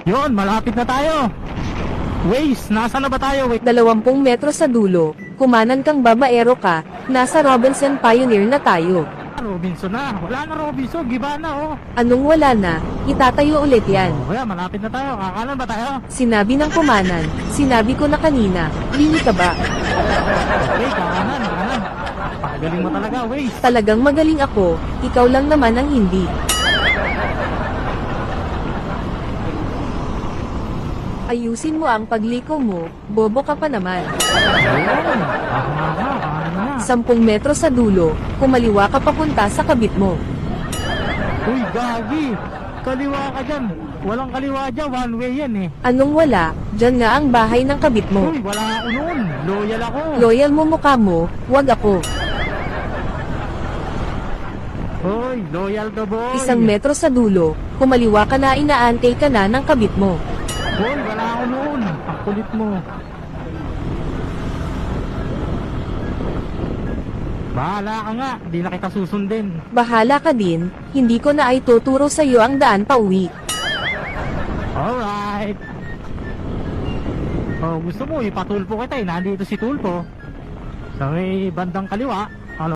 Yun, malapit na tayo. Waze, nasa na ba tayo? Wait. 20 metro sa dulo, kumanan kang babaero ka, nasa Robinson Pioneer na tayo. Robinson na. Wala na Robinson, giba na oh. Anong wala na, itatayo ulit yan. Oh, kaya malapit na tayo. Kakanan ba tayo? Sinabi ng kumanan, sinabi ko na kanina, lili ka ba? Okay, kakanan. Pagaling mo talaga, Waze. Talagang magaling ako, ikaw lang naman ang hindi. Ayusin mo ang pagliko mo, bobo ka pa naman. Ayun, kakanan na. 10 metro sa dulo, kumaliwa ka papunta sa kabit mo. Uy, gagi. Kaliwa ka dyan. Walang kaliwa dyan, one way yan eh. Anong wala, dyan nga ang bahay ng kabit mo. Uy, wala ako noon. Loyal ako. Loyal mo mukha mo, wag ako. Uy, loyal ka boy. 1 metro sa dulo, kumaliwa ka na inaantay ka na ng kabit mo. Boy, wala ako noon. Ang kulit mo. Bahala ka nga, di na kita susundin. Bahala ka din, hindi ko na ay tuturo sa iyo ang daan pa uwi. Alright. Oh, gusto mo ipatulpo kita eh. Nandito si Tulpo. Sa may bandang kaliwa.